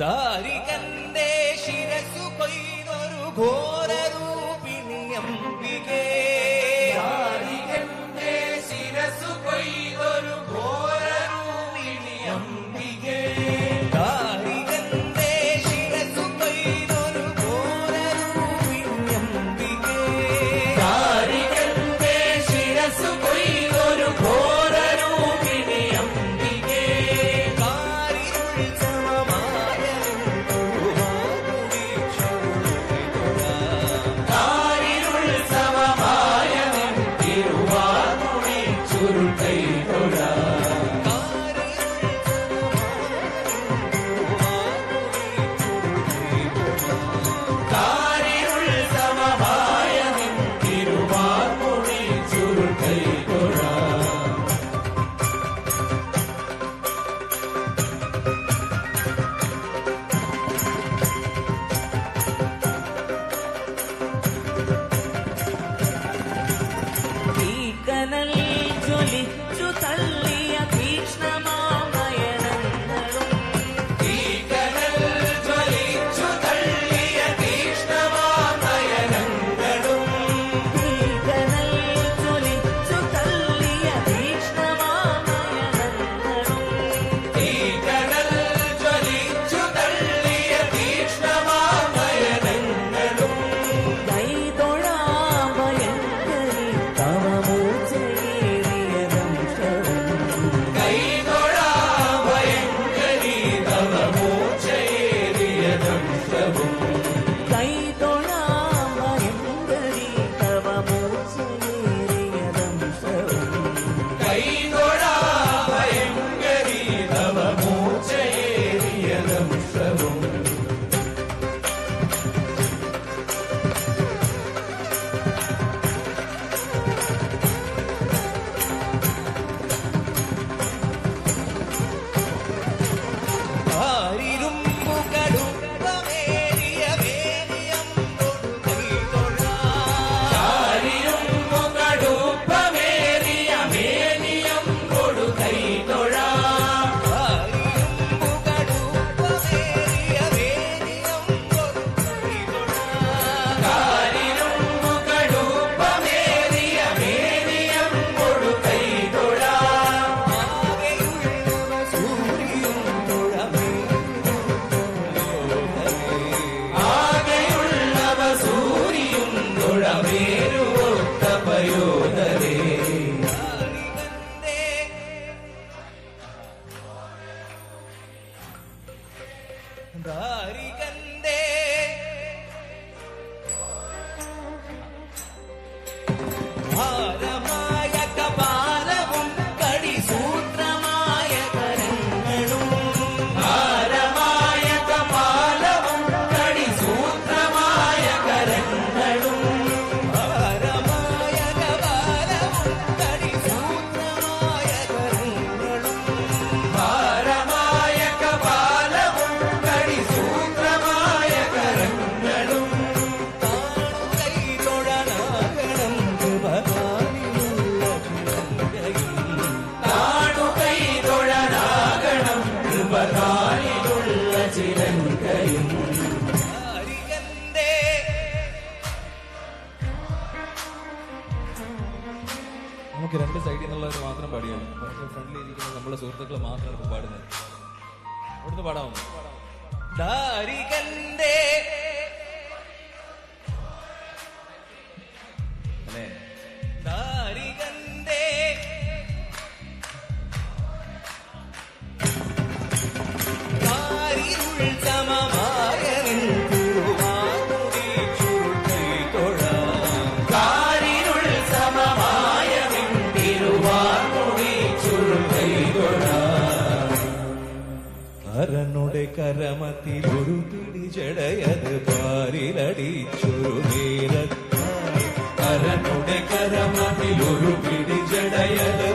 ದಾರಿಕಂದೆ ಶಿರಸು ಕೊಯ್ದೊರು ಘೋರ ರೂಪಿಣಿ ಅಂಬಿಗೆ ದಾರಿಕಂದೆ ಶಿರಸು ಕೊಯ್ದೊರು ಘೋರ ರೂಪಿಣಿ ಅಂಬಿಗೆ ದಾರಿಕಂದೆ ಶಿರಸು ಕೊಯ್ದೊರು ಘೋರ ರೂಪಿಣಿ ಅಂಬಿಗೆ ದಾರಿಕಂದೆ ಶಿರಸು ಕೊಯ್ದೊರು ಘೋರ ರೂಪಿಣಿ ಅಂಬಿಗೆ ದಾರಿಕಂದೆ ഭാരമായ കപാലവും കടിസൂത്രമായ കരങ്ങളും ഭാരമായ കപാലവും കടിസൂത്രമായ കരങ്ങളും ഭാരമായ കപാലവും കടിസൂത്രമായ കരങ്ങളും ഭാരമായ കപാലവും കടിസൂത്രമായ കരങ്ങളും നമുക്ക് രണ്ട് സൈഡിൽ നിന്നുള്ളവർ മാത്രം പാടിയാണ്. നമുക്ക് ഫ്രണ്ടിലിരിക്കുന്ന നമ്മളെ സുഹൃത്തുക്കൾ മാത്രമാണ് പാടുന്നത്. അവിടുന്ന് പാടാമോ? ದಾರಿಕಂದೆ അല്ലേ? ದಾರಿಕಂದೆ കാരിരുൾ സമമായ നിൻ തിരുവാമുടി ചുരുട്ടി തൊഴാം കാരിരുൾ സമമായ നിൻ തിരുവാമുടി ചുരുട്ടി തൊഴാം അരനുടെ കരമത്തിൽ ഒരു പിടി ജടയത് പാരിലടിച്ചൊരു നേരത്തായി അരനുടെ കരമത്തിൽ ഒരു പിടി ജടയത്